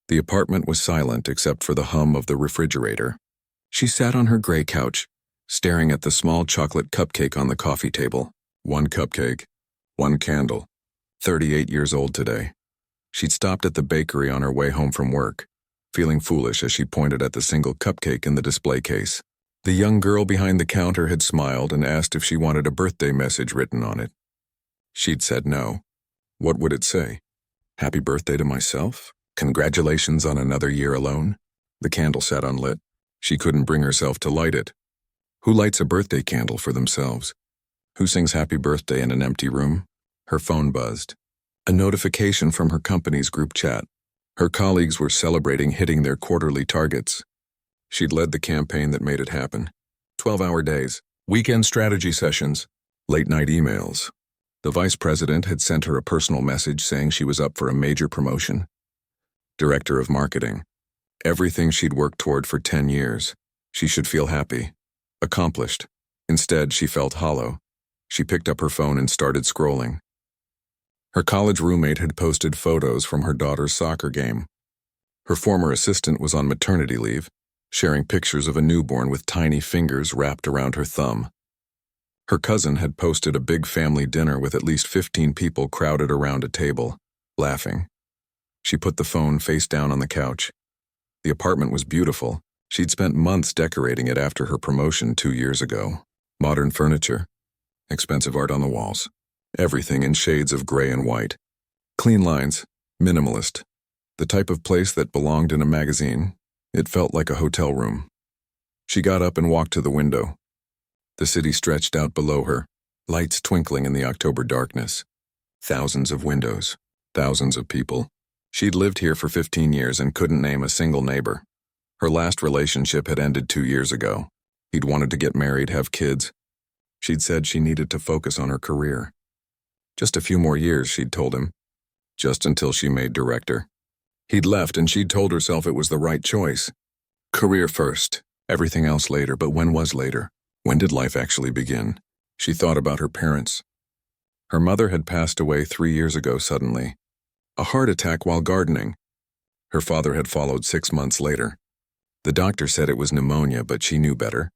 The apartment was silent except for the hum of the refrigerator. She sat on her gray couch, staring at the small chocolate cupcake on the coffee table. One cupcake, one candle. 38 years old today. She'd stopped at the bakery on her way home from work, feeling foolish as she pointed at the single cupcake in the display case. The young girl behind the counter had smiled and asked if she wanted a birthday message written on it. She'd said no. What would it say? Happy birthday to myself? Congratulations on another year alone? The candle sat unlit. She couldn't bring herself to light it. Who lights a birthday candle for themselves? Who sings happy birthday in an empty room? Her phone buzzed. A notification from her company's group chat. Her colleagues were celebrating hitting their quarterly targets. She'd led the campaign that made it happen. 12-hour days, weekend strategy sessions, late-night emails. The vice president had sent her a personal message saying she was up for a major promotion. Director of marketing. Everything she'd worked toward for 10 years. She should feel happy. Accomplished. Instead, she felt hollow. She picked up her phone and started scrolling. Her college roommate had posted photos from her daughter's soccer game. Her former assistant was on maternity leave, sharing pictures of a newborn with tiny fingers wrapped around her thumb. Her cousin had posted a big family dinner with at least 15 people crowded around a table, laughing. She put the phone face down on the couch. The apartment was beautiful. She'd spent months decorating it after her promotion 2 years ago. Modern furniture, expensive art on the walls, everything in shades of gray and white. Clean lines, minimalist. The type of place that belonged in a magazine. It felt like a hotel room. She got up and walked to the window. The city stretched out below her, lights twinkling in the October darkness. Thousands of windows, thousands of people. She'd lived here for 15 years and couldn't name a single neighbor. Her last relationship had ended 2 years ago. He'd wanted to get married, have kids. She'd said she needed to focus on her career. Just a few more years, she'd told him. Just until she made director. He'd left and she'd told herself it was the right choice. Career first, everything else later, but when was later? When did life actually begin? She thought about her parents. Her mother had passed away 3 years ago suddenly. A heart attack while gardening. Her father had followed 6 months later. The doctor said it was pneumonia, but she knew better.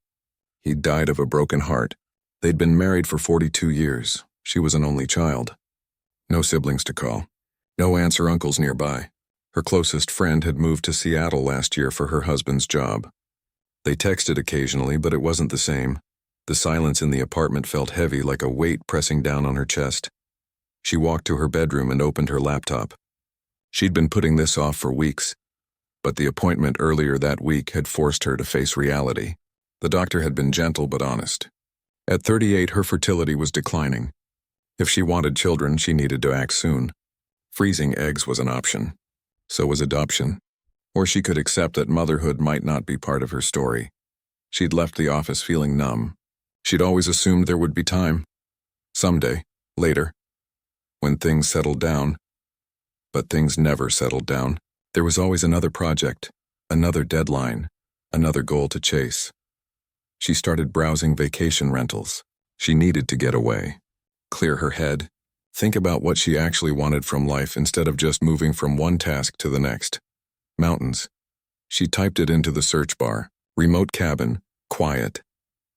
He'd died of a broken heart. They'd been married for 42 years. She was an only child. No siblings to call. No aunts or uncles nearby. Her closest friend had moved to Seattle last year for her husband's job. They texted occasionally, but it wasn't the same. The silence in the apartment felt heavy, like a weight pressing down on her chest. She walked to her bedroom and opened her laptop. She'd been putting this off for weeks, but the appointment earlier that week had forced her to face reality. The doctor had been gentle but honest. At 38, her fertility was declining. If she wanted children, she needed to act soon. Freezing eggs was an option. So was adoption. Or she could accept that motherhood might not be part of her story. She'd left the office feeling numb. She'd always assumed there would be time. Someday, later, when things settled down. But things never settled down. There was always another project, another deadline, another goal to chase. She started browsing vacation rentals. She needed to get away. Clear her head. Think about what she actually wanted from life instead of just moving from one task to the next. Mountains. She typed it into the search bar. Remote cabin. Quiet.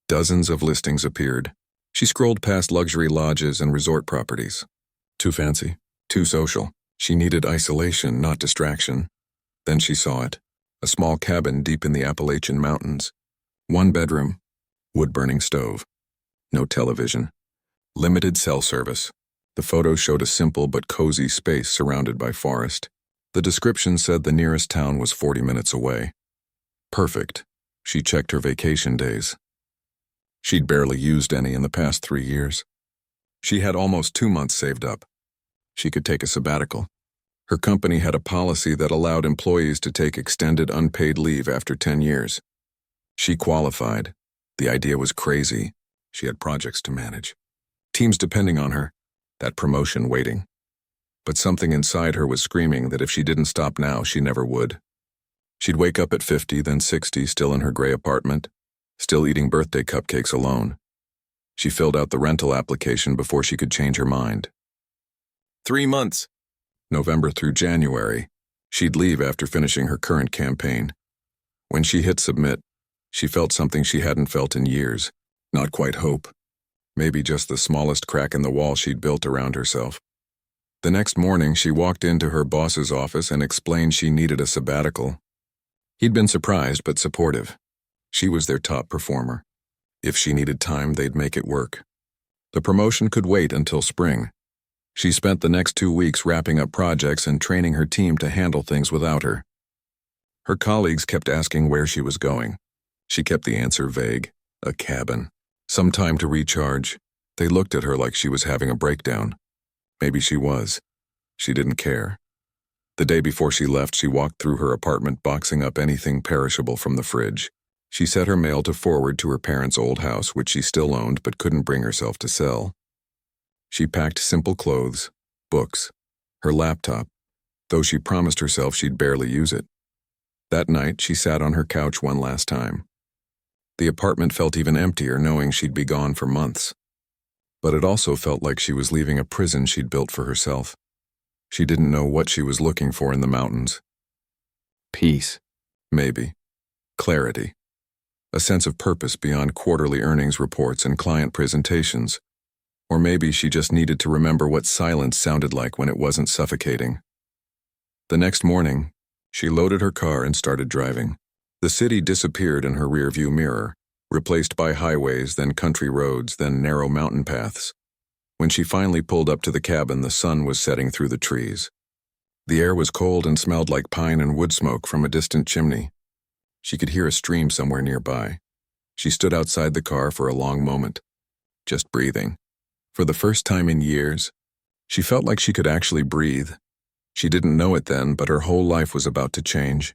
Dozens of listings appeared. She scrolled past luxury lodges and resort properties. Too fancy. Too social. She needed isolation, not distraction. Then she saw it. A small cabin deep in the Appalachian Mountains. 1 bedroom. Wood-burning stove. No television. Limited cell service. The photo showed a simple but cozy space surrounded by forest. The description said the nearest town was 40 minutes away. Perfect. She checked her vacation days. She'd barely used any in the past 3 years. She had almost 2 months saved up. She could take a sabbatical. Her company had a policy that allowed employees to take extended unpaid leave after 10 years. She qualified. The idea was crazy. She had projects to manage. Teams depending on her. That promotion waiting. But something inside her was screaming that if she didn't stop now, she never would. She'd wake up at 50, then 60, still in her gray apartment, still eating birthday cupcakes alone. She filled out the rental application before she could change her mind. 3 months. November through January. She'd leave after finishing her current campaign. When she hit submit, she felt something she hadn't felt in years. Not quite hope. Maybe just the smallest crack in the wall she'd built around herself. The next morning, she walked into her boss's office and explained she needed a sabbatical. He'd been surprised but supportive. She was their top performer. If she needed time, they'd make it work. The promotion could wait until spring. She spent the next 2 weeks wrapping up projects and training her team to handle things without her. Her colleagues kept asking where she was going. She kept the answer vague. A cabin. Some time to recharge. They looked at her like she was having a breakdown. Maybe she was. She didn't care. The day before she left, she walked through her apartment boxing up anything perishable from the fridge. She set her mail to forward to her parents' old house, which she still owned but couldn't bring herself to sell. She packed simple clothes, books, her laptop, though she promised herself she'd barely use it. That night, she sat on her couch one last time. The apartment felt even emptier knowing she'd be gone for months. But it also felt like she was leaving a prison she'd built for herself. She didn't know what she was looking for in the mountains. Peace, maybe. Clarity. A sense of purpose beyond quarterly earnings reports and client presentations. Or maybe she just needed to remember what silence sounded like when it wasn't suffocating. The next morning, she loaded her car and started driving. The city disappeared in her rearview mirror, replaced by highways, then country roads, then narrow mountain paths. When she finally pulled up to the cabin, the sun was setting through the trees. The air was cold and smelled like pine and wood smoke from a distant chimney. She could hear a stream somewhere nearby. She stood outside the car for a long moment, just breathing. For the first time in years, she felt like she could actually breathe. She didn't know it then, but her whole life was about to change.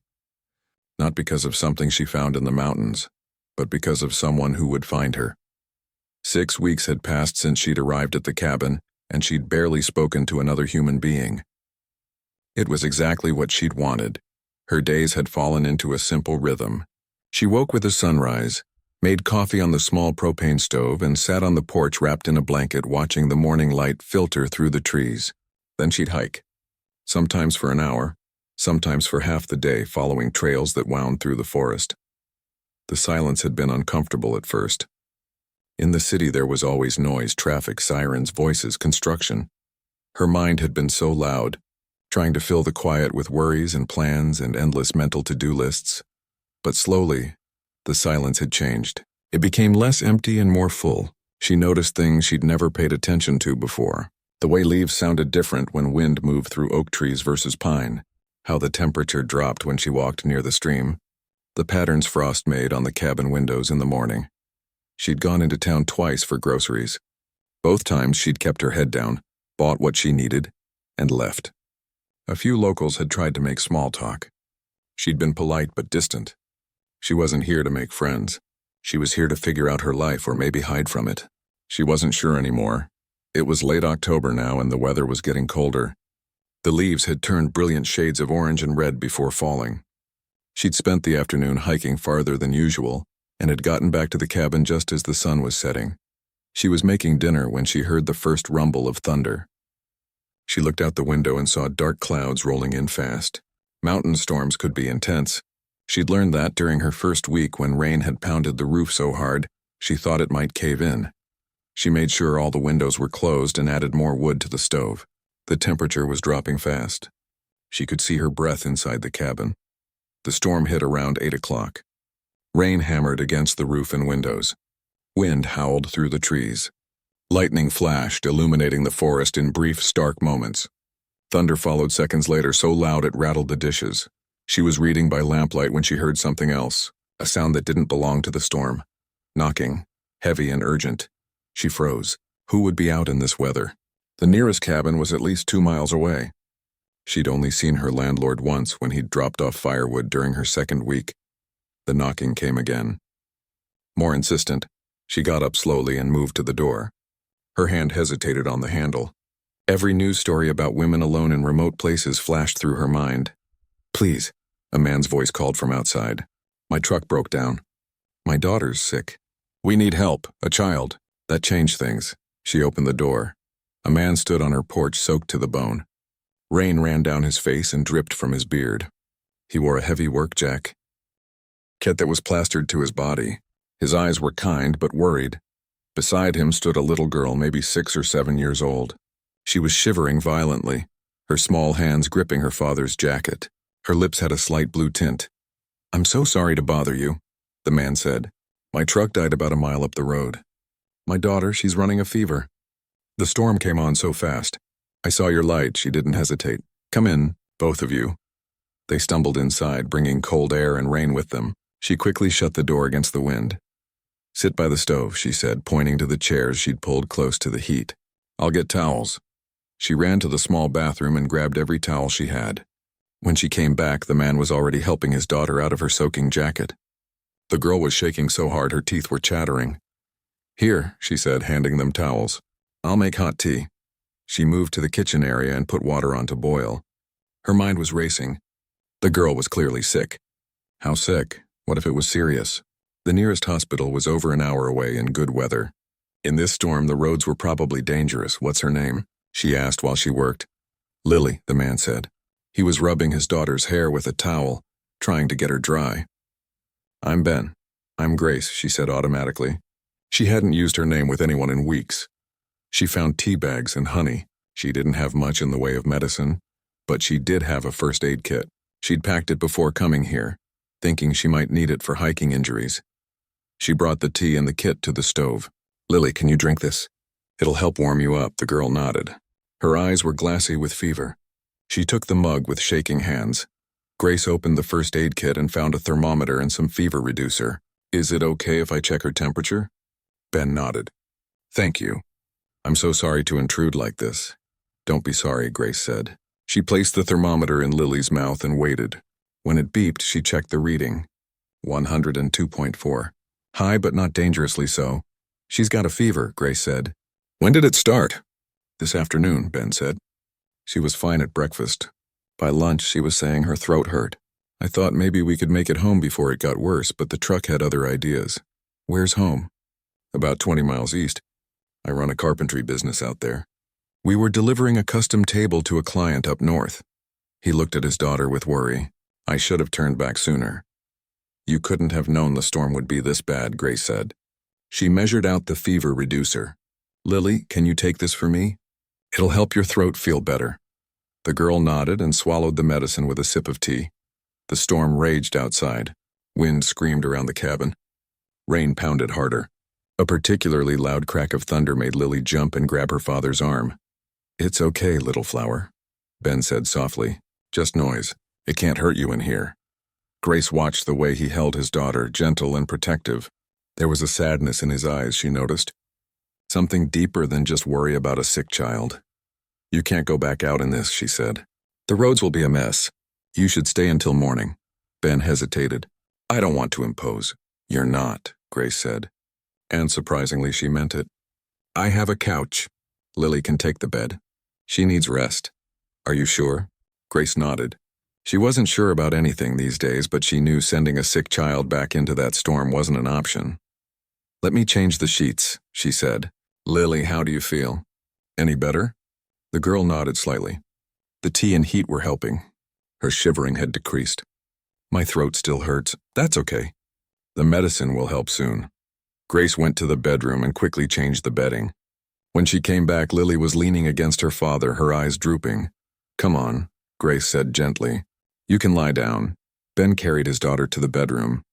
Not because of something she found in the mountains, but because of someone who would find her. 6 weeks had passed since she'd arrived at the cabin, and she'd barely spoken to another human being. It was exactly what she'd wanted. Her days had fallen into a simple rhythm. She woke with the sunrise, made coffee on the small propane stove, and sat on the porch wrapped in a blanket watching the morning light filter through the trees. Then she'd hike. Sometimes for an hour, sometimes for half the day, following trails that wound through the forest. The silence had been uncomfortable at first. In the city there was always noise, traffic, sirens, voices, construction. Her mind had been so loud, trying to fill the quiet with worries and plans and endless mental to-do lists. But slowly, the silence had changed. It became less empty and more full. She noticed things she'd never paid attention to before. The way leaves sounded different when wind moved through oak trees versus pine. How the temperature dropped when she walked near the stream. The patterns frost made on the cabin windows in the morning. She'd gone into town twice for groceries. Both times she'd kept her head down, bought what she needed, and left. A few locals had tried to make small talk. She'd been polite but distant. She wasn't here to make friends. She was here to figure out her life or maybe hide from it. She wasn't sure anymore. It was late October now and the weather was getting colder. The leaves had turned brilliant shades of orange and red before falling. She'd spent the afternoon hiking farther than usual and had gotten back to the cabin just as the sun was setting. She was making dinner when she heard the first rumble of thunder. She looked out the window and saw dark clouds rolling in fast. Mountain storms could be intense. She'd learned that during her first week when rain had pounded the roof so hard, she thought it might cave in. She made sure all the windows were closed and added more wood to the stove. The temperature was dropping fast. She could see her breath inside the cabin. The storm hit around 8 o'clock. Rain hammered against the roof and windows. Wind howled through the trees. Lightning flashed, illuminating the forest in brief, stark moments. Thunder followed seconds later, so loud it rattled the dishes. She was reading by lamplight when she heard something else, a sound that didn't belong to the storm. Knocking, heavy and urgent. She froze. Who would be out in this weather? The nearest cabin was at least 2 miles away. She'd only seen her landlord once when he'd dropped off firewood during her second week. The knocking came again. More insistent, she got up slowly and moved to the door. Her hand hesitated on the handle. Every news story about women alone in remote places flashed through her mind. "Please," a man's voice called from outside. "My truck broke down. My daughter's sick. We need help, a child." That changed things. She opened the door. A man stood on her porch, soaked to the bone. Rain ran down his face and dripped from his beard. He wore a heavy work jacket that was plastered to his body. His eyes were kind but worried. Beside him stood a little girl, maybe 6 or 7 years old. She was shivering violently, her small hands gripping her father's jacket. Her lips had a slight blue tint. "I'm so sorry to bother you," the man said. "My truck died about a mile up the road. My daughter, she's running a fever. The storm came on so fast. I saw your light," she didn't hesitate. "Come in, both of you." They stumbled inside, bringing cold air and rain with them. She quickly shut the door against the wind. "Sit by the stove," she said, pointing to the chairs she'd pulled close to the heat. "I'll get towels." She ran to the small bathroom and grabbed every towel she had. When she came back, the man was already helping his daughter out of her soaking jacket. The girl was shaking so hard her teeth were chattering. "Here," she said, handing them towels. "I'll make hot tea." She moved to the kitchen area and put water on to boil. Her mind was racing. The girl was clearly sick. How sick? What if it was serious? The nearest hospital was over an hour away in good weather. In this storm, the roads were probably dangerous. "What's her name?" she asked while she worked. "Lily," the man said. He was rubbing his daughter's hair with a towel, trying to get her dry. "I'm Ben." "I'm Grace," she said automatically. She hadn't used her name with anyone in weeks. She found tea bags and honey. She didn't have much in the way of medicine, but she did have a first aid kit. She'd packed it before coming here, thinking she might need it for hiking injuries. She brought the tea and the kit to the stove. "Lily, can you drink this? It'll help warm you up," the girl nodded. Her eyes were glassy with fever. She took the mug with shaking hands. Grace opened the first aid kit and found a thermometer and some fever reducer. "Is it okay if I check her temperature?" Ben nodded. "Thank you. I'm so sorry to intrude like this." "Don't be sorry," Grace said. She placed the thermometer in Lily's mouth and waited. When it beeped, she checked the reading. 102.4. High but not dangerously so. "She's got a fever," Grace said. "When did it start?" "This afternoon," Ben said. She was fine at breakfast. By lunch, she was saying her throat hurt. "I thought maybe we could make it home before it got worse, but the truck had other ideas." "Where's home?" "About 20 miles east. I run a carpentry business out there. We were delivering a custom table to a client up north." He looked at his daughter with worry. "I should have turned back sooner." "You couldn't have known the storm would be this bad," Grace said. She measured out the fever reducer. "Lily, can you take this for me? It'll help your throat feel better." The girl nodded and swallowed the medicine with a sip of tea. The storm raged outside. Wind screamed around the cabin. Rain pounded harder. A particularly loud crack of thunder made Lily jump and grab her father's arm. "It's okay, little flower," Ben said softly. "Just noise. It can't hurt you in here." Grace watched the way he held his daughter, gentle and protective. There was a sadness in his eyes, she noticed. Something deeper than just worry about a sick child. "You can't go back out in this," she said. "The roads will be a mess. You should stay until morning." Ben hesitated. "I don't want to impose." "You're not," Grace said. And surprisingly, she meant it. "I have a couch. Lily can take the bed. She needs rest." "Are you sure?" Grace nodded. She wasn't sure about anything these days, but she knew sending a sick child back into that storm wasn't an option. "Let me change the sheets," she said. "Lily, how do you feel? Any better?" The girl nodded slightly. The tea and heat were helping. Her shivering had decreased. "My throat still hurts." "That's okay. The medicine will help soon." Grace went to the bedroom and quickly changed the bedding. When she came back, Lily was leaning against her father, her eyes drooping. "Come on," Grace said gently. "You can lie down." Ben carried his daughter to the bedroom.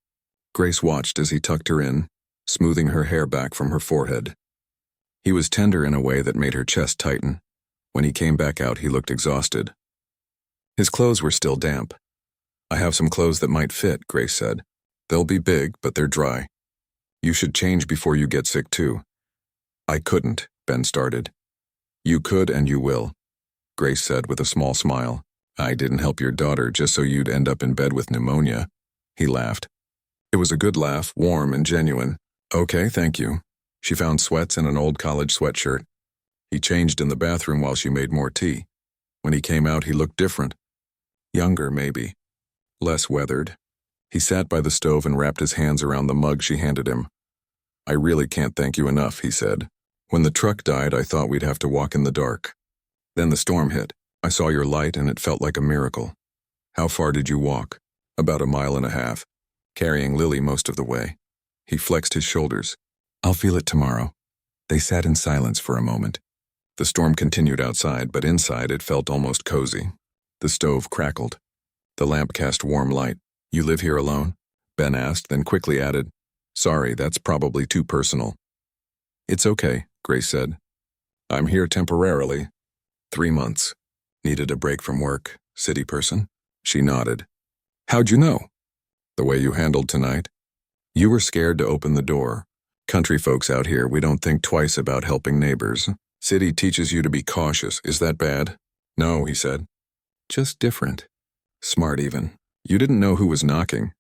Grace watched as he tucked her in, smoothing her hair back from her forehead. He was tender in a way that made her chest tighten. When he came back out, he looked exhausted. His clothes were still damp. "I have some clothes that might fit," Grace said. "They'll be big, but they're dry. You should change before you get sick too." "I couldn't," Ben started. "You could and you will," Grace said with a small smile. "I didn't help your daughter just so you'd end up in bed with pneumonia." He laughed. It was a good laugh, warm and genuine. "Okay, thank you." She found sweats and an old college sweatshirt. He changed in the bathroom while she made more tea. When he came out, he looked different. Younger, maybe. Less weathered. He sat by the stove and wrapped his hands around the mug she handed him. "I really can't thank you enough," he said. "When the truck died, I thought we'd have to walk in the dark. Then the storm hit. I saw your light and it felt like a miracle. How far did you walk? About 1.5 miles, carrying Lily most of the way. He flexed his shoulders. I'll feel it tomorrow. They sat in silence for a moment. The storm continued outside, but inside it felt almost cozy. The stove crackled. The lamp cast warm light. You live here alone? Ben asked, then quickly added, Sorry, that's probably too personal. It's okay, Grace said. I'm here temporarily. 3 months. Needed a break from work, city person? She nodded. How'd you know? The way you handled tonight. You were scared to open the door. Country folks out here, we don't think twice about helping neighbors. City teaches you to be cautious. Is that bad? No, he said. Just different. Smart even. You didn't know who was knocking.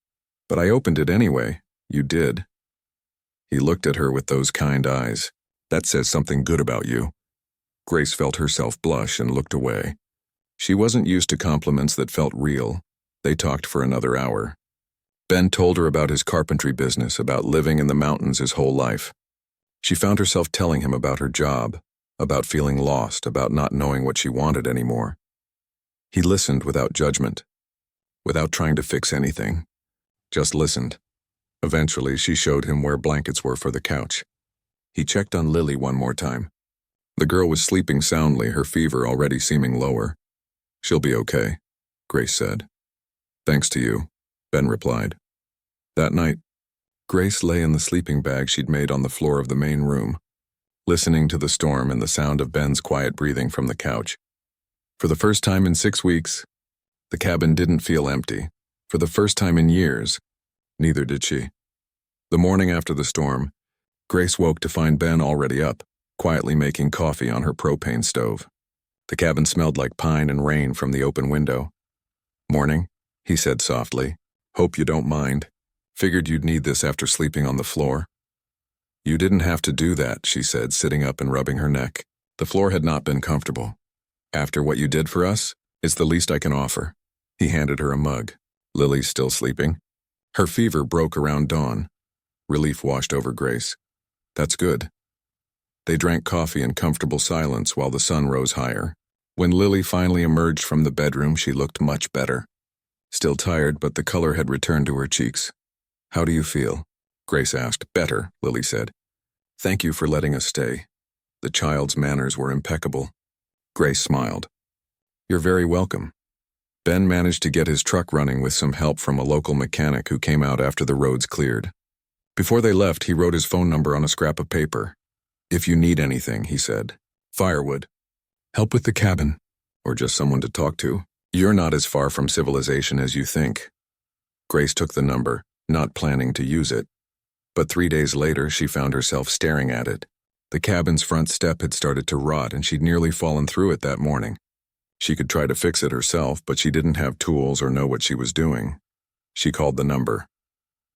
But I opened it anyway. You did. He looked at her with those kind eyes. That says something good about you. Grace felt herself blush and looked away. She wasn't used to compliments that felt real. They talked for another hour. Ben told her about his carpentry business, about living in the mountains his whole life. She found herself telling him about her job, about feeling lost, about not knowing what she wanted anymore. He listened without judgment, without trying to fix anything. Just listened. Eventually, she showed him where blankets were for the couch. He checked on Lily one more time. The girl was sleeping soundly, her fever already seeming lower. She'll be okay, Grace said. Thanks to you, Ben replied. That night, Grace lay in the sleeping bag she'd made on the floor of the main room, listening to the storm and the sound of Ben's quiet breathing from the couch. For the first time in 6 weeks, the cabin didn't feel empty. For the first time in years, neither did she. The morning after the storm, Grace woke to find Ben already up, quietly making coffee on her propane stove. The cabin smelled like pine and rain from the open window. Morning, he said softly. Hope you don't mind. Figured you'd need this after sleeping on the floor. You didn't have to do that, she said, sitting up and rubbing her neck. The floor had not been comfortable. After what you did for us, it's the least I can offer. He handed her a mug. Lily's still sleeping. Her fever broke around dawn. Relief washed over Grace. That's good. They drank coffee in comfortable silence while the sun rose higher. When Lily finally emerged from the bedroom, she looked much better. Still tired, but the color had returned to her cheeks. How do you feel? Grace asked. Better, Lily said. Thank you for letting us stay. The child's manners were impeccable. Grace smiled. You're very welcome. Ben managed to get his truck running with some help from a local mechanic who came out after the roads cleared. Before they left, he wrote his phone number on a scrap of paper. If you need anything, he said. Firewood. Help with the cabin. Or just someone to talk to. You're not as far from civilization as you think. Grace took the number, not planning to use it. But 3 days later, she found herself staring at it. The cabin's front step had started to rot, and she'd nearly fallen through it that morning. She could try to fix it herself, but she didn't have tools or know what she was doing. She called the number.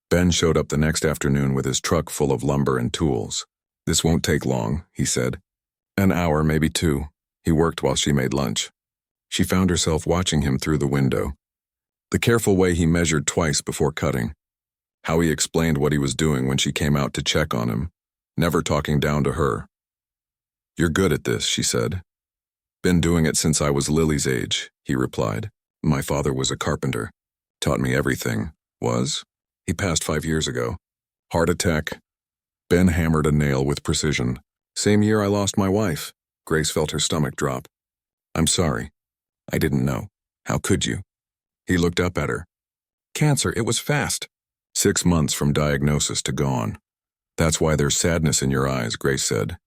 Ben showed up the next afternoon with his truck full of lumber and tools. This won't take long, he said. An hour, maybe 2. He worked while she made lunch. She found herself watching him through the window. The careful way he measured twice before cutting. How he explained what he was doing when she came out to check on him, never talking down to her. You're good at this, she said. Been doing it since I was Lily's age, he replied. My father was a carpenter. Taught me everything. Was? He passed 5 years ago. Heart attack. Ben hammered a nail with precision. Same year I lost my wife. Grace felt her stomach drop. I'm sorry. I didn't know. How could you? He looked up at her. Cancer, it was fast. 6 months from diagnosis to gone. That's why there's sadness in your eyes, Grace said,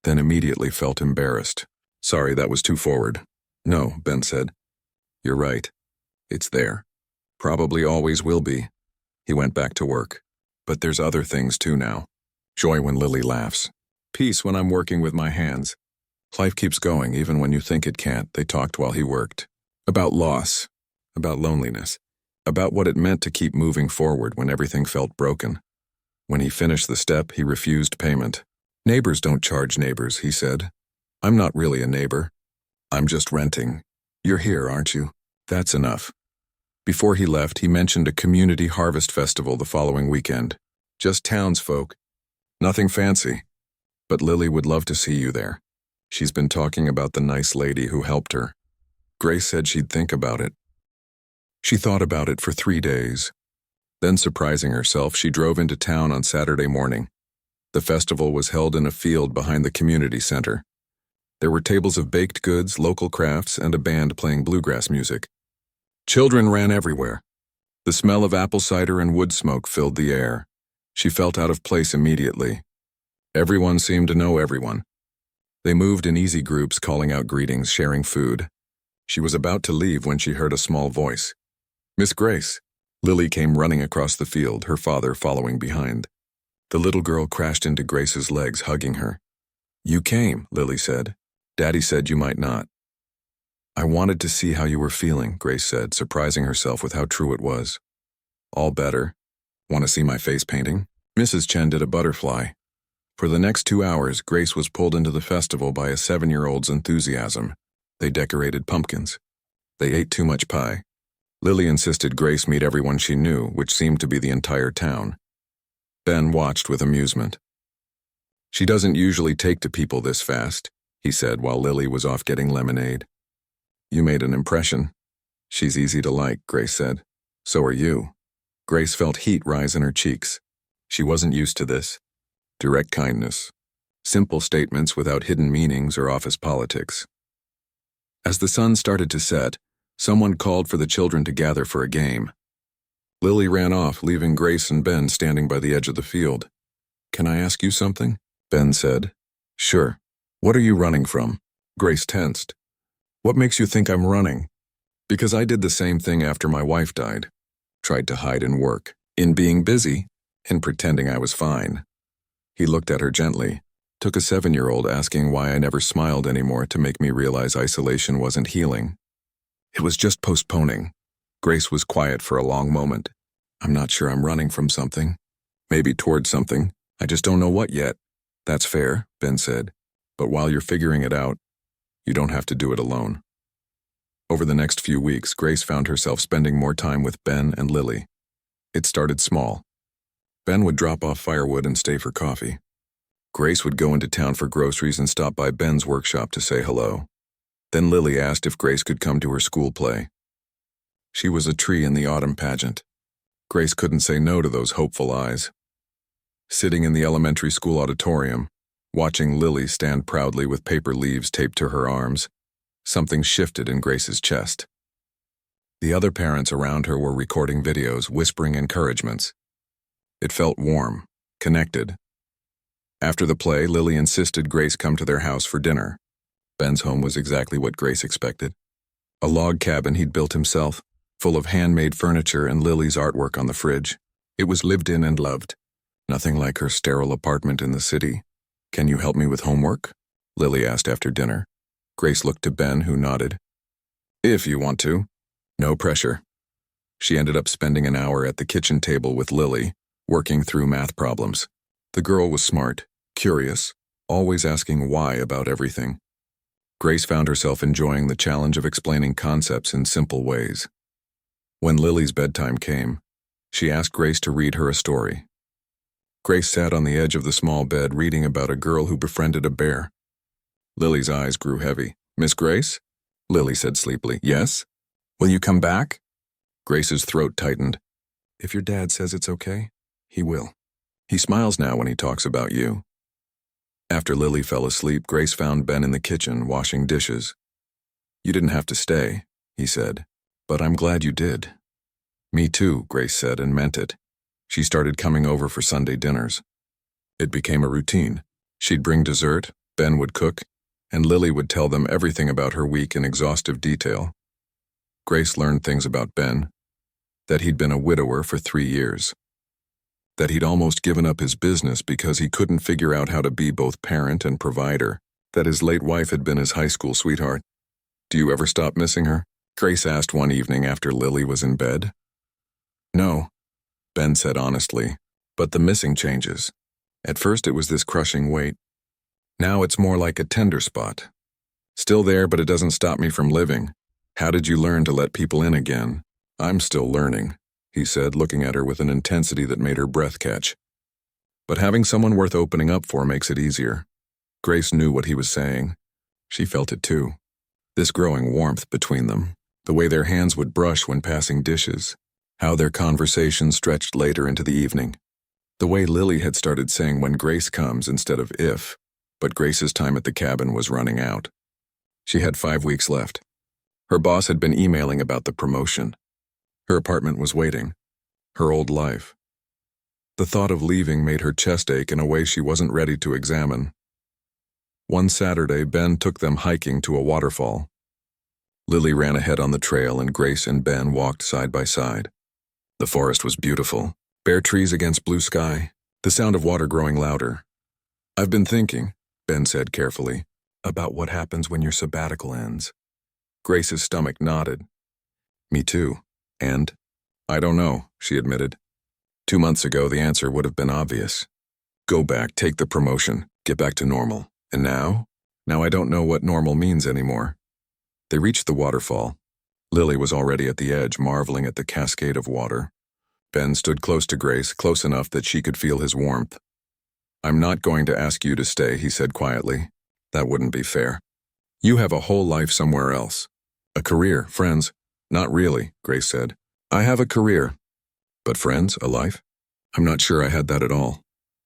then immediately felt embarrassed. Sorry, that was too forward. No, Ben said. You're right. It's there. Probably always will be. He went back to work. But there's other things too now. Joy when Lily laughs. Peace when I'm working with my hands. Life keeps going even when you think it can't, they talked while he worked. About loss. About loneliness. About what it meant to keep moving forward when everything felt broken. When he finished the step, he refused payment. Neighbors don't charge neighbors, he said. I'm not really a neighbor. I'm just renting. You're here, aren't you? That's enough. Before he left, he mentioned a community harvest festival the following weekend. Just townsfolk. Nothing fancy. But Lily would love to see you there. She's been talking about the nice lady who helped her. Grace said she'd think about it. She thought about it for 3 days. Then, surprising herself, she drove into town on Saturday morning. The festival was held in a field behind the community center. There were tables of baked goods, local crafts, and a band playing bluegrass music. Children ran everywhere. The smell of apple cider and wood smoke filled the air. She felt out of place immediately. Everyone seemed to know everyone. They moved in easy groups, calling out greetings, sharing food. She was about to leave when she heard a small voice. "Miss Grace." Lily came running across the field, her father following behind. The little girl crashed into Grace's legs, hugging her. "You came," Lily said. "Daddy said you might not." "I wanted to see how you were feeling," Grace said, surprising herself with how true it was. "All better. Want to see my face painting?" Mrs. Chen did a butterfly. For the next 2 hours, Grace was pulled into the festival by a 7-year-old's enthusiasm. They decorated pumpkins. They ate too much pie. Lily insisted Grace meet everyone she knew, which seemed to be the entire town. Ben watched with amusement. "She doesn't usually take to people this fast," he said while Lily was off getting lemonade. "You made an impression." "She's easy to like," Grace said. "So are you." Grace felt heat rise in her cheeks. She wasn't used to this. Direct kindness. Simple statements without hidden meanings or office politics. As the sun started to set, someone called for the children to gather for a game. Lily ran off, leaving Grace and Ben standing by the edge of the field. "Can I ask you something?" Ben said. "Sure. What are you running from?" Grace tensed. "What makes you think I'm running?" "Because I did the same thing after my wife died. Tried to hide in work, in being busy, in pretending I was fine." He looked at her gently. Took a 7-year-old asking why I never smiled anymore to make me realize isolation wasn't healing. It was just postponing. Grace was quiet for a long moment. "I'm not sure I'm running from something. Maybe towards something. I just don't know what yet." "That's fair," Ben said. "But while you're figuring it out, you don't have to do it alone." Over the next few weeks, Grace found herself spending more time with Ben and Lily. It started small. Ben would drop off firewood and stay for coffee. Grace would go into town for groceries and stop by Ben's workshop to say hello. Then Lily asked if Grace could come to her school play. She was a tree in the autumn pageant. Grace couldn't say no to those hopeful eyes. Sitting in the elementary school auditorium, watching Lily stand proudly with paper leaves taped to her arms, something shifted in Grace's chest. The other parents around her were recording videos, whispering encouragements. It felt warm, connected. After the play, Lily insisted Grace come to their house for dinner. Ben's home was exactly what Grace expected. A log cabin he'd built himself, full of handmade furniture and Lily's artwork on the fridge. It was lived in and loved. Nothing like her sterile apartment in the city. "Can you help me with homework?" Lily asked after dinner. Grace looked to Ben, who nodded. "If you want to. No pressure." She ended up spending an hour at the kitchen table with Lily, working through math problems. The girl was smart, curious, always asking why about everything. Grace found herself enjoying the challenge of explaining concepts in simple ways. When Lily's bedtime came, she asked Grace to read her a story. Grace sat on the edge of the small bed reading about a girl who befriended a bear. Lily's eyes grew heavy. "Miss Grace?" Lily said sleepily. "Yes? Will you come back?" Grace's throat tightened. "If your dad says it's okay, he will. He smiles now when he talks about you." After Lily fell asleep, Grace found Ben in the kitchen washing dishes. "You didn't have to stay," he said, "but I'm glad you did." "Me too," Grace said and meant it. She started coming over for Sunday dinners. It became a routine. She'd bring dessert, Ben would cook, and Lily would tell them everything about her week in exhaustive detail. Grace learned things about Ben, that he'd been a widower for 3 years, that he'd almost given up his business because he couldn't figure out how to be both parent and provider, that his late wife had been his high school sweetheart. "Do you ever stop missing her?" Grace asked one evening after Lily was in bed. "No," Ben said honestly, "but the missing changes. At first it was this crushing weight. Now it's more like a tender spot. Still there, but it doesn't stop me from living. How did you learn to let people in again?" "I'm still learning," he said, looking at her with an intensity that made her breath catch. "But having someone worth opening up for makes it easier." Grace knew what he was saying. She felt it too. This growing warmth between them, the way their hands would brush when passing dishes, how their conversation stretched later into the evening. The way Lily had started saying when Grace comes instead of if, but Grace's time at the cabin was running out. She had 5 weeks left. Her boss had been emailing about the promotion. Her apartment was waiting. Her old life. The thought of leaving made her chest ache in a way she wasn't ready to examine. One Saturday, Ben took them hiking to a waterfall. Lily ran ahead on the trail and Grace and Ben walked side by side. The forest was beautiful. Bare trees against blue sky, the sound of water growing louder. "I've been thinking," Ben said carefully, "about what happens when your sabbatical ends." Grace's stomach nodded. "Me too. And? I don't know," she admitted. 2 months ago, the answer would have been obvious. Go back, take the promotion, get back to normal. And now? Now I don't know what normal means anymore. They reached the waterfall. Lily was already at the edge, marveling at the cascade of water. Ben stood close to Grace, close enough that she could feel his warmth. "I'm not going to ask you to stay," he said quietly. "That wouldn't be fair. You have a whole life somewhere else. A career, friends." "Not really," Grace said. "I have a career. But friends, a life? I'm not sure I had that at all."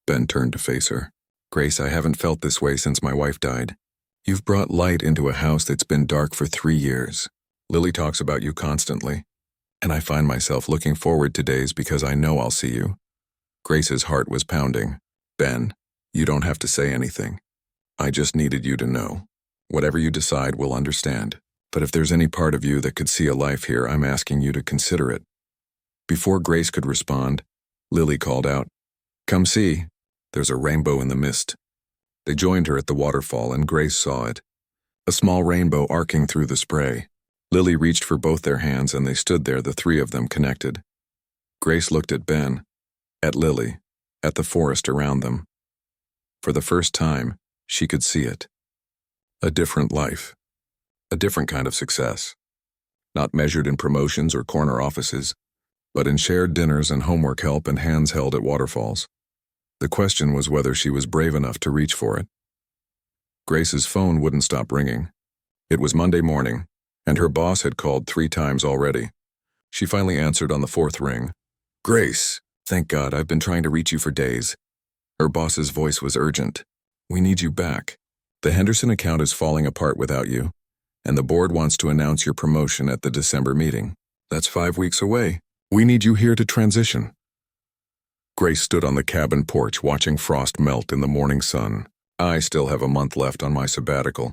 Ben turned to face her. "Grace, I haven't felt this way since my wife died. You've brought light into a house that's been dark for 3 years. Lily talks about you constantly. And I find myself looking forward to days because I know I'll see you." Grace's heart was pounding. "Ben, you don't have to say anything. I just needed you to know. Whatever you decide, we'll understand. But if there's any part of you that could see a life here, I'm asking you to consider it." Before Grace could respond, Lily called out, "Come see. There's a rainbow in the mist." They joined her at the waterfall and Grace saw it. A small rainbow arcing through the spray. Lily reached for both their hands and they stood there, the three of them connected. Grace looked at Ben, at Lily, at the forest around them. For the first time, she could see it. A different life. A different kind of success. Not measured in promotions or corner offices, but in shared dinners and homework help and hands held at waterfalls. The question was whether she was brave enough to reach for it. Grace's phone wouldn't stop ringing. It was Monday morning, and her boss had called 3 times already. She finally answered on the 4th ring. "Grace, thank God, I've been trying to reach you for days." Her boss's voice was urgent. "We need you back. The Henderson account is falling apart without you, and the board wants to announce your promotion at the December meeting. That's 5 weeks away. We need you here to transition." Grace stood on the cabin porch watching frost melt in the morning sun. "I still have a month left on my sabbatical."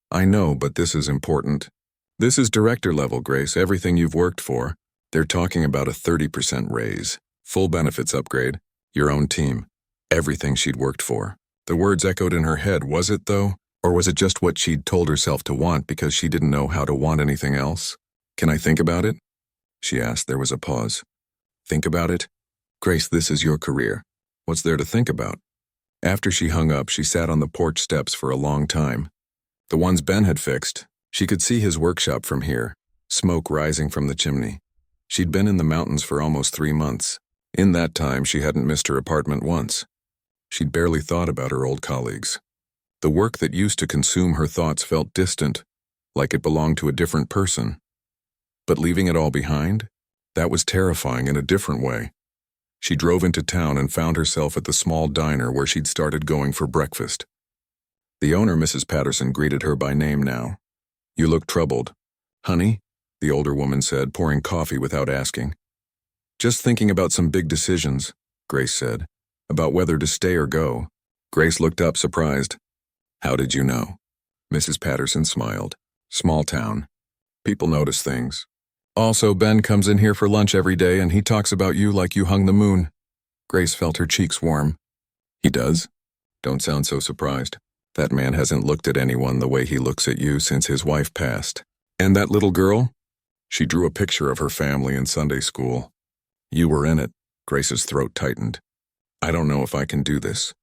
"I know, but this is important. This is director level, Grace, everything you've worked for. They're talking about a 30% raise, full benefits upgrade, your own team, everything she'd worked for." The words echoed in her head. Was it, though? Or was it just what she'd told herself to want because she didn't know how to want anything else? "Can I think about it?" she asked. There was a pause. "Think about it? Grace, this is your career. What's there to think about?" After she hung up, she sat on the porch steps for a long time. The ones Ben had fixed. She could see his workshop from here, smoke rising from the chimney. She'd been in the mountains for almost 3 months. In that time, she hadn't missed her apartment once. She'd barely thought about her old colleagues. The work that used to consume her thoughts felt distant, like it belonged to a different person. But leaving it all behind? That was terrifying in a different way. She drove into town and found herself at the small diner where she'd started going for breakfast. The owner, Mrs. Patterson, greeted her by name now. "You look troubled." "Honey," the older woman said, pouring coffee without asking. "Just thinking about some big decisions," Grace said, "about whether to stay or go." Grace looked up, surprised. "How did you know?" Mrs. Patterson smiled. "Small town. People notice things. Also, Ben comes in here for lunch every day and he talks about you like you hung the moon." Grace felt her cheeks warm. "He does? Don't sound so surprised. That man hasn't looked at anyone the way he looks at you since his wife passed. And that little girl?" She drew a picture of her family in Sunday school. "You were in it." Grace's throat tightened. "I don't know if I can do this.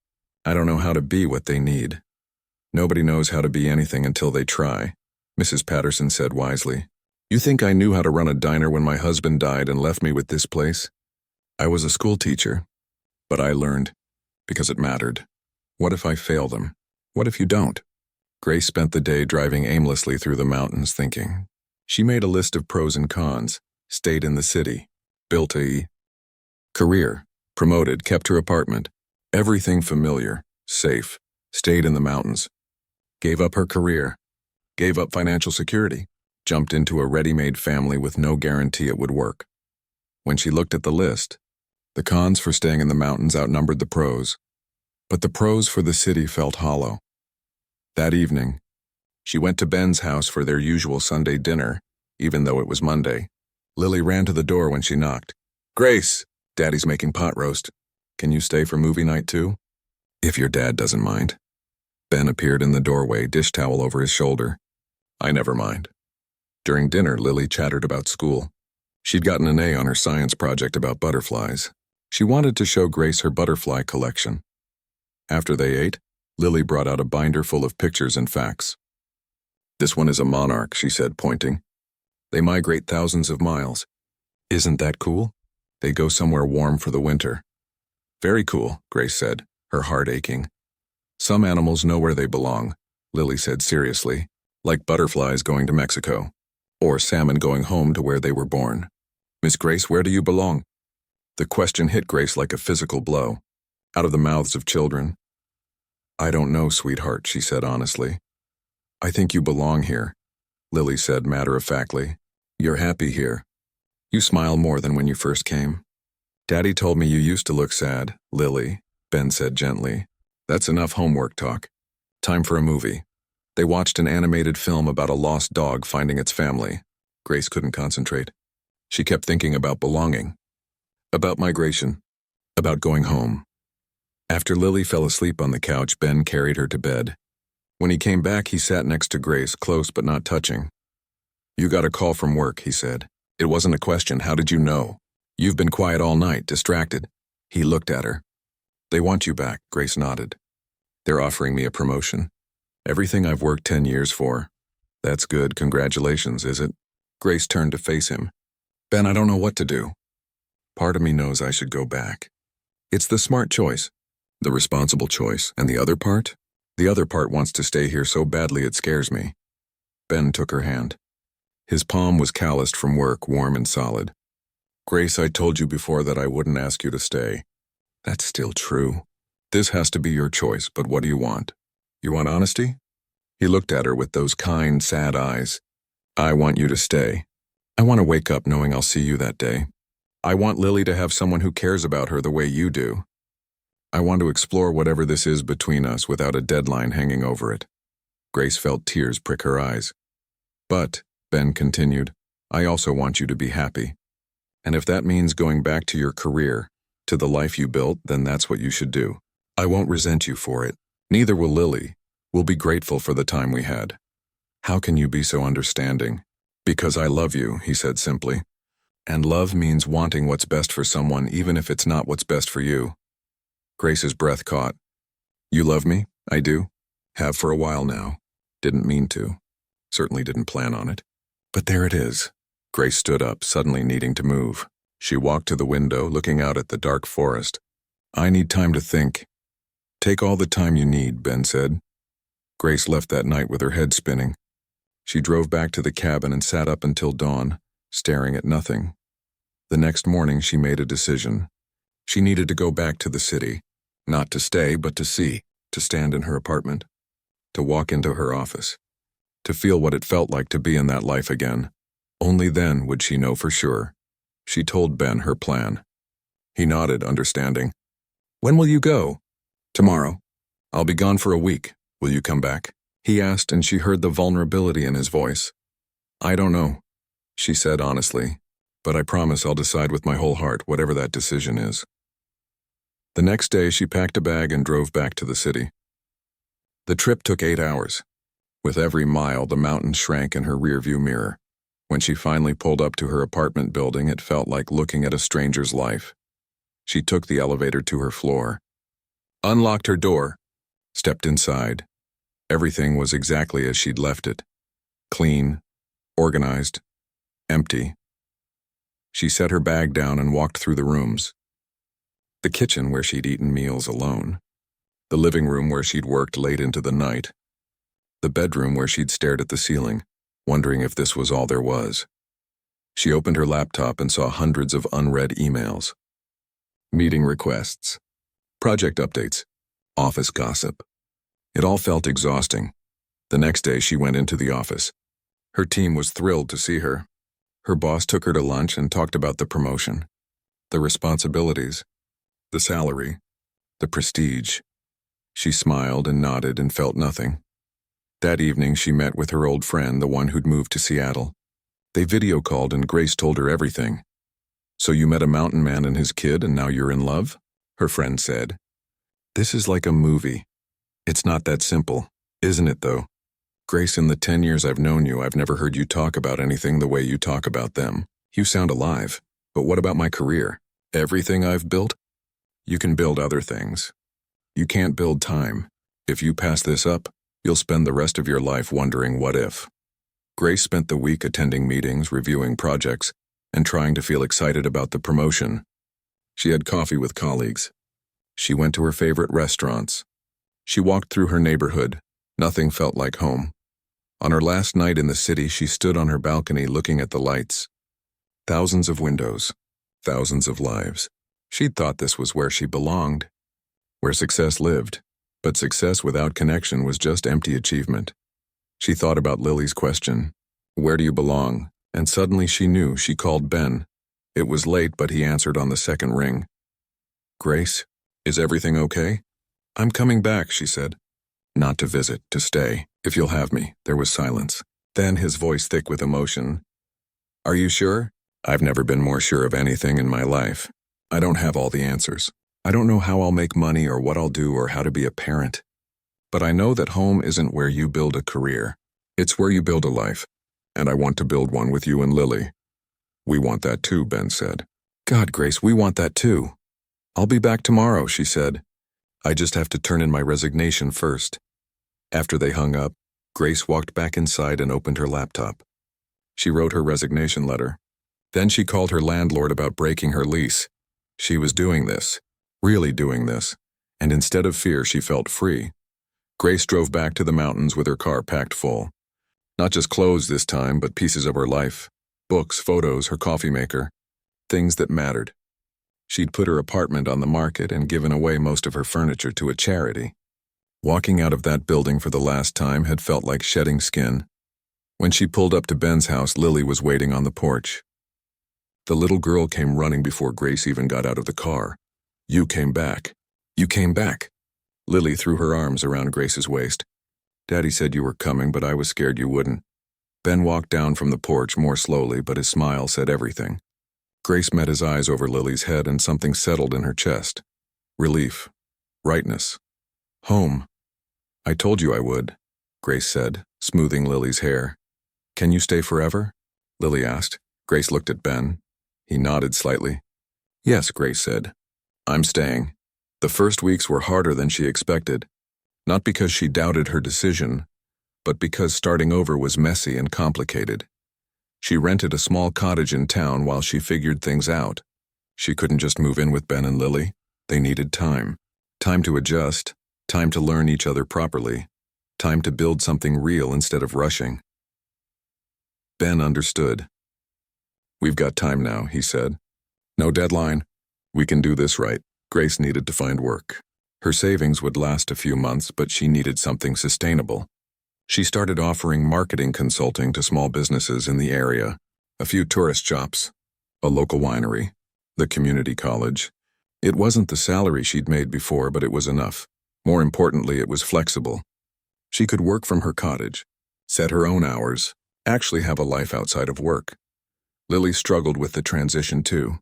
I don't know how to be what they need." "Nobody knows how to be anything until they try," Mrs. Patterson said wisely. "You think I knew how to run a diner when my husband died and left me with this place? I was a school teacher, but I learned because it mattered. What if I fail them? What if you don't?" Grace spent the day driving aimlessly through the mountains thinking. She made a list of pros and cons, stayed in the city, built a career, promoted, kept her apartment. Everything familiar, safe, stayed in the mountains. Gave up her career, gave up financial security, jumped into a ready-made family with no guarantee it would work. When she looked at the list, the cons for staying in the mountains outnumbered the pros, but the pros for the city felt hollow. That evening, she went to Ben's house for their usual Sunday dinner, even though it was Monday. Lily ran to the door when she knocked. "Grace, Daddy's making pot roast. Can you stay for movie night too?" "If your dad doesn't mind." Ben appeared in the doorway, dish towel over his shoulder. "I never mind." During dinner, Lily chattered about school. She'd gotten an A on her science project about butterflies. She wanted to show Grace her butterfly collection. After they ate, Lily brought out a binder full of pictures and facts. "This one is a monarch," she said, pointing. "They migrate thousands of miles. Isn't that cool? They go somewhere warm for the winter." "Very cool," Grace said, her heart aching. "Some animals know where they belong," Lily said seriously, "like butterflies going to Mexico, or salmon going home to where they were born." "Miss Grace, where do you belong?" The question hit Grace like a physical blow, out of the mouths of children. "I don't know, sweetheart," she said honestly. "I think you belong here," Lily said matter-of-factly. "You're happy here. You smile more than when you first came." "Daddy told me you used to look sad, Lily," Ben said gently. "That's enough homework talk. Time for a movie." They watched an animated film about a lost dog finding its family. Grace couldn't concentrate. She kept thinking about belonging, about migration, about going home. After Lily fell asleep on the couch, Ben carried her to bed. When he came back, he sat next to Grace, close but not touching. "You got a call from work," he said. "It wasn't a question. How did you know? You've been quiet all night, distracted." He looked at her. "They want you back," Grace nodded. "They're offering me a promotion. Everything I've worked 10 years for." "That's good. Congratulations, is it?" Grace turned to face him. "Ben, I don't know what to do. Part of me knows I should go back. It's the smart choice, the responsible choice, and the other part? The other part wants to stay here so badly it scares me." Ben took her hand. His palm was calloused from work, warm and solid. "Grace, I told you before that I wouldn't ask you to stay." "That's still true. This has to be your choice, but what do you want? You want honesty?" He looked at her with those kind, sad eyes. "I want you to stay. I want to wake up knowing I'll see you that day. I want Lily to have someone who cares about her the way you do. I want to explore whatever this is between us without a deadline hanging over it." Grace felt tears prick her eyes. "But," Ben continued, "I also want you to be happy. And if that means going back to your career, to the life you built, then that's what you should do. I won't resent you for it. Neither will Lily. We'll be grateful for the time we had." "How can you be so understanding?" "Because I love you," he said simply. "And love means wanting what's best for someone even if it's not what's best for you." Grace's breath caught. "You love me? I do. Have for a while now. Didn't mean to. Certainly didn't plan on it. But there it is." Grace stood up, suddenly needing to move. She walked to the window, looking out at the dark forest. "I need time to think." "Take all the time you need," Ben said. Grace left that night with her head spinning. She drove back to the cabin and sat up until dawn, staring at nothing. The next morning she made a decision. She needed to go back to the city. Not to stay, but to see, to stand in her apartment, to walk into her office, to feel what it felt like to be in that life again. Only then would she know for sure. She told Ben her plan. He nodded, understanding. "When will you go?" "Tomorrow. I'll be gone for a week. Will you come back?" he asked, and she heard the vulnerability in his voice. "I don't know," she said honestly, "but I promise I'll decide with my whole heart, whatever that decision is." The next day she packed a bag and drove back to the city. The trip took 8 hours. With every mile, the mountains shrank in her rearview mirror. When she finally pulled up to her apartment building, it felt like looking at a stranger's life. She took the elevator to her floor, unlocked her door, stepped inside. Everything was exactly as she'd left it. Clean, organized, empty. She set her bag down and walked through the rooms. The kitchen where she'd eaten meals alone. The living room where she'd worked late into the night. the bedroom where she'd stared at the ceiling, wondering if this was all there was. She opened her laptop and saw hundreds of unread emails. Meeting requests, project updates, office gossip. It all felt exhausting. The next day she went into the office. Her team was thrilled to see her. Her boss took her to lunch and talked about the promotion, the responsibilities, the salary, the prestige. She smiled and nodded and felt nothing. That evening she met with her old friend, the one who'd moved to Seattle. They video called and Grace told her everything. "So you met a mountain man and his kid and now you're in love?" her friend said. "This is like a movie. It's not that simple, isn't it though? Grace, in the 10 years I've known you, I've never heard you talk about anything the way you talk about them. You sound alive. But what about my career? Everything I've built? You can build other things. You can't build time. If you pass this up, you'll spend the rest of your life wondering what if." Grace spent the week attending meetings, reviewing projects, and trying to feel excited about the promotion. She had coffee with colleagues. She went to her favorite restaurants. She walked through her neighborhood. Nothing felt like home. On her last night in the city, she stood on her balcony looking at the lights. Thousands of windows, thousands of lives. She'd thought this was where she belonged, where success lived. But success without connection was just empty achievement. She thought about Lily's question, "Where do you belong?" And suddenly she knew. She called Ben. It was late, but he answered on the second ring. "Grace, is everything okay?" "I'm coming back," she said. "Not to visit, to stay, if you'll have me." There was silence. Then his voice thick with emotion. "Are you sure?" "I've never been more sure of anything in my life. I don't have all the answers. I don't know how I'll make money or what I'll do or how to be a parent. But I know that home isn't where you build a career. It's where you build a life. And I want to build one with you and Lily." "We want that too," Ben said. "God, Grace, we want that too." "I'll be back tomorrow," she said. "I just have to turn in my resignation first." After they hung up, Grace walked back inside and opened her laptop. She wrote her resignation letter. Then she called her landlord about breaking her lease. She was doing this, really doing this, and instead of fear, she felt free. Grace drove back to the mountains with her car packed full. Not just clothes this time, but pieces of her life. Books, photos, her coffee maker. Things that mattered. She'd put her apartment on the market and given away most of her furniture to a charity. Walking out of that building for the last time had felt like shedding skin. When she pulled up to Ben's house, Lily was waiting on the porch. The little girl came running before Grace even got out of the car. "You came back. You came back." Lily threw her arms around Grace's waist. "Daddy said you were coming, but I was scared you wouldn't." Ben walked down from the porch more slowly, but his smile said everything. Grace met his eyes over Lily's head and something settled in her chest. Relief. Rightness. Home. "I told you I would," Grace said, smoothing Lily's hair. "Can you stay forever?" Lily asked. Grace looked at Ben. He nodded slightly. "Yes," Grace said. "I'm staying." The first weeks were harder than she expected. Not because she doubted her decision, but because starting over was messy and complicated. She rented a small cottage in town while she figured things out. She couldn't just move in with Ben and Lily. They needed time. Time to adjust, time to learn each other properly, time to build something real instead of rushing. Ben understood. "We've got time now," he said. "No deadline. We can do this right." Grace needed to find work. Her savings would last a few months, but she needed something sustainable. She started offering marketing consulting to small businesses in the area, a few tourist shops, a local winery, the community college. It wasn't the salary she'd made before, but it was enough. More importantly, it was flexible. She could work from her cottage, set her own hours, actually have a life outside of work. Lily struggled with the transition too.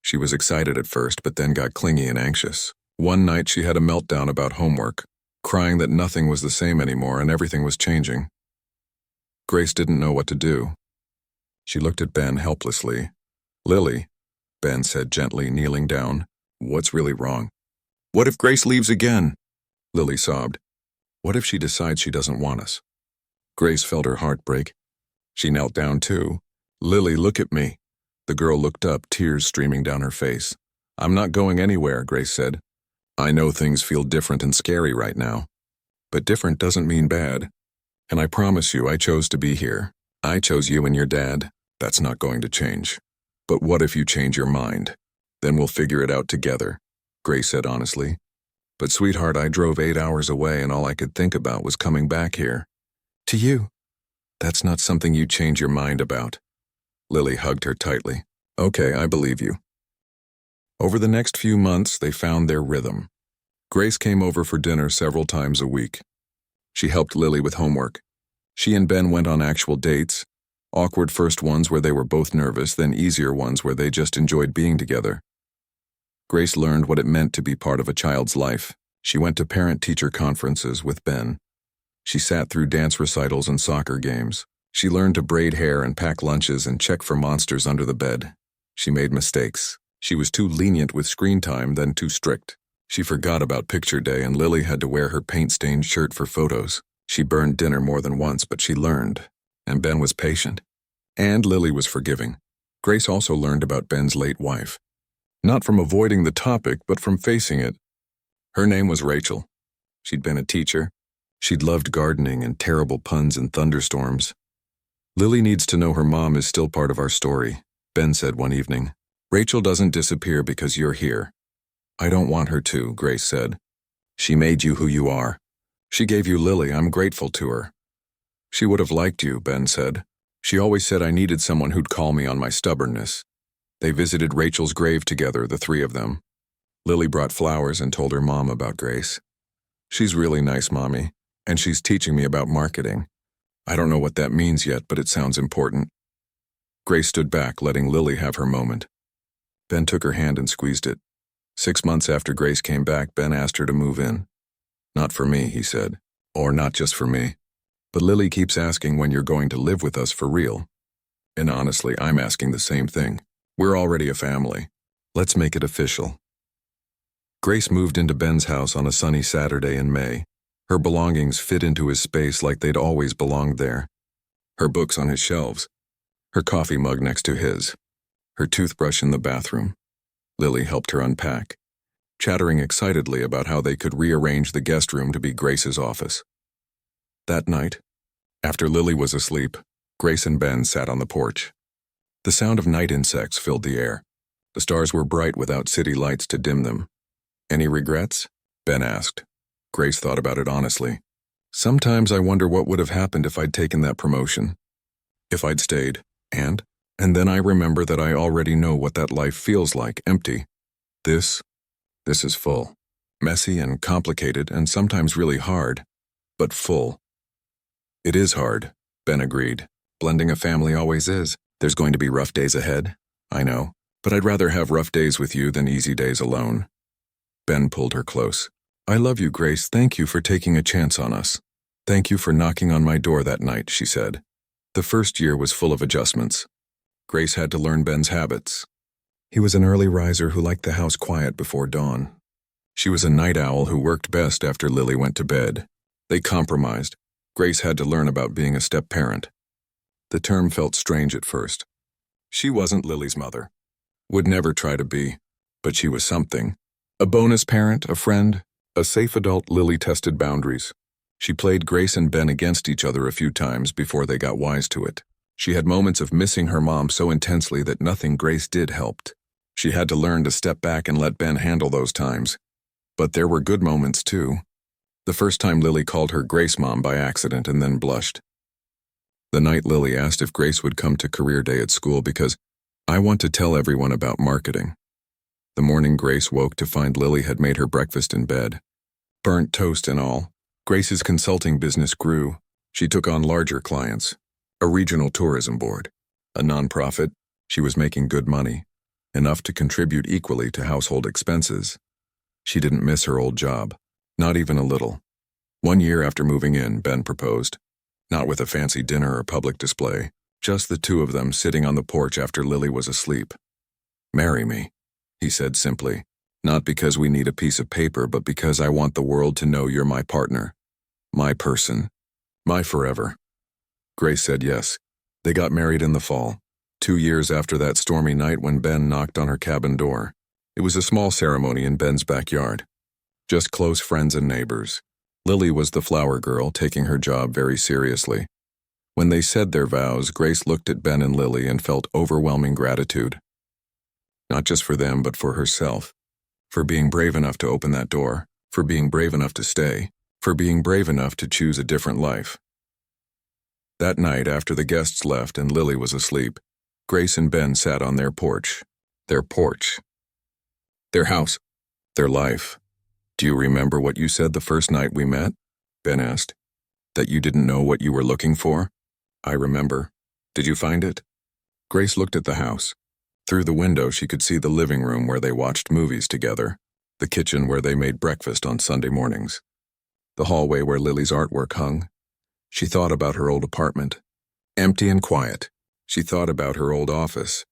She was excited at first, but then got clingy and anxious. One night she had a meltdown about homework, crying that nothing was the same anymore and everything was changing. Grace didn't know what to do. She looked at Ben helplessly. "Lily," Ben said gently, kneeling down, "what's really wrong?" "What if Grace leaves again?" Lily sobbed. "What if she decides she doesn't want us?" Grace felt her heart break. She knelt down too. "Lily, look at me." The girl looked up, tears streaming down her face. "I'm not going anywhere," Grace said. "I know things feel different and scary right now. But different doesn't mean bad. And I promise you I chose to be here. I chose you and your dad. That's not going to change. But what if you change your mind? Then we'll figure it out together, Grace said honestly. But sweetheart, I drove 8 hours away and all I could think about was coming back here. To you. That's not something you change your mind about. Lily hugged her tightly. Okay, I believe you. Over the next few months, they found their rhythm. Grace came over for dinner several times a week. She helped Lily with homework. She and Ben went on actual dates, awkward first ones where they were both nervous, then easier ones where they just enjoyed being together. Grace learned what it meant to be part of a child's life. She went to parent-teacher conferences with Ben. She sat through dance recitals and soccer games. She learned to braid hair and pack lunches and check for monsters under the bed. She made mistakes. She was too lenient with screen time, then too strict. She forgot about picture day and Lily had to wear her paint-stained shirt for photos. She burned dinner more than once, but she learned. And Ben was patient. And Lily was forgiving. Grace also learned about Ben's late wife. Not from avoiding the topic, but from facing it. Her name was Rachel. She'd been a teacher. She'd loved gardening and terrible puns and thunderstorms. Lily needs to know her mom is still part of our story, Ben said one evening. Rachel doesn't disappear because you're here. I don't want her to, Grace said. She made you who you are. She gave you Lily. I'm grateful to her. She would have liked you, Ben said. She always said I needed someone who'd call me on my stubbornness. They visited Rachel's grave together, the three of them. Lily brought flowers and told her mom about Grace. She's really nice, Mommy, and she's teaching me about marketing. I don't know what that means yet, but it sounds important. Grace stood back, letting Lily have her moment. Ben took her hand and squeezed it. 6 months after Grace came back, Ben asked her to move in. Not for me, he said. Or not just for me. But Lily keeps asking when you're going to live with us for real. And honestly, I'm asking the same thing. We're already a family. Let's make it official. Grace moved into Ben's house on a sunny Saturday in May. Her belongings fit into his space like they'd always belonged there. Her books on his shelves. Her coffee mug next to his. Her toothbrush in the bathroom. Lily helped her unpack, chattering excitedly about how they could rearrange the guest room to be Grace's office. That night, after Lily was asleep, Grace and Ben sat on the porch. The sound of night insects filled the air. The stars were bright without city lights to dim them. Any regrets? Ben asked. Grace thought about it honestly. Sometimes I wonder what would have happened if I'd taken that promotion. If I'd stayed. And then I remember that I already know what that life feels like, empty. This is full. Messy and complicated and sometimes really hard. But full. It is hard, Ben agreed. Blending a family always is. There's going to be rough days ahead. I know. But I'd rather have rough days with you than easy days alone. Ben pulled her close. I love you, Grace. Thank you for taking a chance on us. Thank you for knocking on my door that night, she said. The first year was full of adjustments. Grace had to learn Ben's habits. He was an early riser who liked the house quiet before dawn. She was a night owl who worked best after Lily went to bed. They compromised. Grace had to learn about being a step-parent. The term felt strange at first. She wasn't Lily's mother. Would never try to be. But she was something. A bonus parent, a friend, a safe adult. Lily tested boundaries. She played Grace and Ben against each other a few times before they got wise to it. She had moments of missing her mom so intensely that nothing Grace did helped. She had to learn to step back and let Ben handle those times. But there were good moments too. The first time Lily called her Grace Mom by accident and then blushed. The night Lily asked if Grace would come to career day at school because I want to tell everyone about marketing. The morning Grace woke to find Lily had made her breakfast in bed. Burnt toast and all. Grace's consulting business grew. She took on larger clients. A regional tourism board. A nonprofit. She was making good money. Enough to contribute equally to household expenses. She didn't miss her old job. Not even a little. 1 year after moving in, Ben proposed. Not with a fancy dinner or public display. Just the two of them sitting on the porch after Lily was asleep. Marry me, he said simply. Not because we need a piece of paper, but because I want the world to know you're my partner. My person. My forever. Grace said yes. They got married in the fall, 2 years after that stormy night when Ben knocked on her cabin door. It was a small ceremony in Ben's backyard. Just close friends and neighbors. Lily was the flower girl, taking her job very seriously. When they said their vows, Grace looked at Ben and Lily and felt overwhelming gratitude. Not just for them, but for herself. For being brave enough to open that door. For being brave enough to stay. For being brave enough to choose a different life. That night, after the guests left and Lily was asleep, Grace and Ben sat on their porch. Their porch. Their house. Their life. "Do you remember what you said the first night we met?" Ben asked. "That you didn't know what you were looking for?" "I remember. Did you find it?" Grace looked at the house. Through the window she could see the living room where they watched movies together, the kitchen where they made breakfast on Sunday mornings, the hallway where Lily's artwork hung. She thought about her old apartment, empty and quiet. She thought about her old office,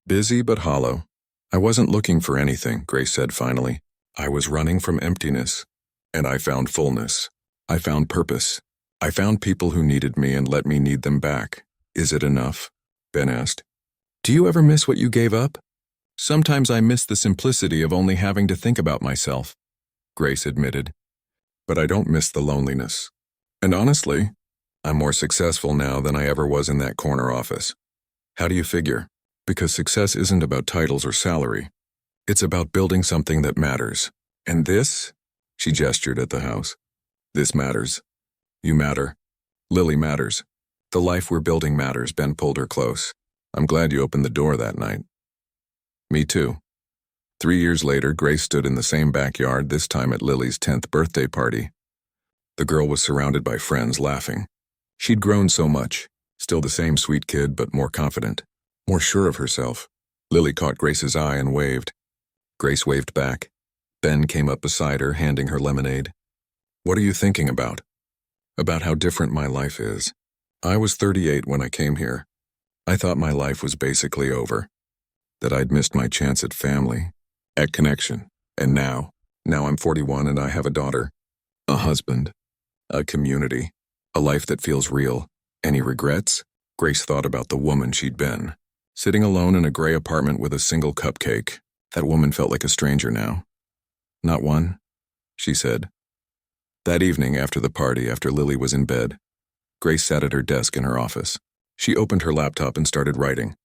busy but hollow. "I wasn't looking for anything," Grace said finally. "I was running from emptiness, and I found fullness. I found purpose. I found people who needed me and let me need them back." "Is it enough?" Ben asked. "Do you ever miss what you gave up?" "Sometimes I miss the simplicity of only having to think about myself," Grace admitted. "But I don't miss the loneliness. And honestly, I'm more successful now than I ever was in that corner office." "How do you figure?" "Because success isn't about titles or salary. It's about building something that matters. And this," she gestured at the house, "this matters. You matter. Lily matters. The life we're building matters." Ben pulled her close. "I'm glad you opened the door that night." "Me too." 3 years later, Grace stood in the same backyard, this time at Lily's 10th birthday party. The girl was surrounded by friends laughing. She'd grown so much, still the same sweet kid, but more confident, more sure of herself. Lily caught Grace's eye and waved. Grace waved back. Ben came up beside her, handing her lemonade. "What are you thinking about?" "About how different my life is. I was 38 when I came here. I thought my life was basically over, that I'd missed my chance at family, at connection. And now I'm 41 and I have a daughter, a husband, a community, a life that feels real." "Any regrets?" Grace thought about the woman she'd been, sitting alone in a gray apartment with a single cupcake. That woman felt like a stranger now. "Not one," she said. That evening after the party, after Lily was in bed, Grace sat at her desk in her office. She opened her laptop and started writing.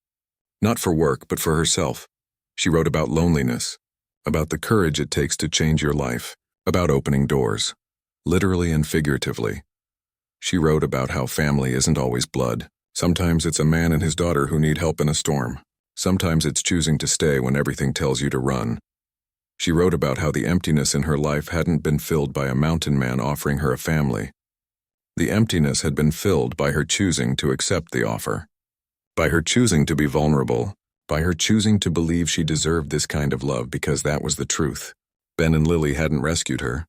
Not for work, but for herself. She wrote about loneliness, about the courage it takes to change your life, about opening doors, literally and figuratively. She wrote about how family isn't always blood. Sometimes it's a man and his daughter who need help in a storm. Sometimes it's choosing to stay when everything tells you to run. She wrote about how the emptiness in her life hadn't been filled by a mountain man offering her a family. The emptiness had been filled by her choosing to accept the offer, by her choosing to be vulnerable, by her choosing to believe she deserved this kind of love because that was the truth. Ben and Lily hadn't rescued her.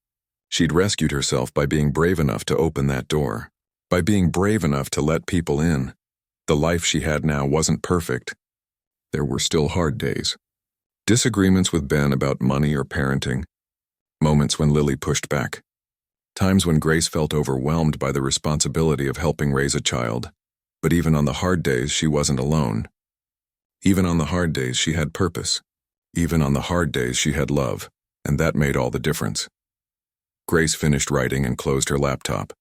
She'd rescued herself by being brave enough to open that door, by being brave enough to let people in. The life she had now wasn't perfect. There were still hard days. Disagreements with Ben about money or parenting. Moments when Lily pushed back. Times when Grace felt overwhelmed by the responsibility of helping raise a child. But even on the hard days, she wasn't alone. Even on the hard days, she had purpose. Even on the hard days, she had love, and that made all the difference. Grace finished writing and closed her laptop.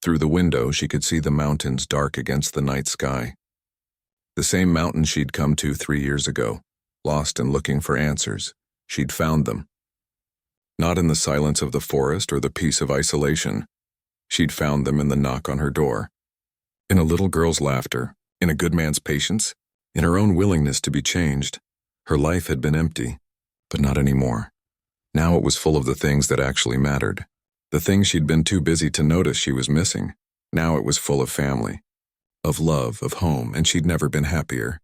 Through the window, she could see the mountains dark against the night sky. The same mountains she'd come to 3 years ago, lost and looking for answers. She'd found them. Not in the silence of the forest or the peace of isolation. She'd found them in the knock on her door. In a little girl's laughter, in a good man's patience, in her own willingness to be changed. Her life had been empty, but not anymore. Now it was full of the things that actually mattered. The things she'd been too busy to notice she was missing. Now it was full of family, of love, of home, and she'd never been happier.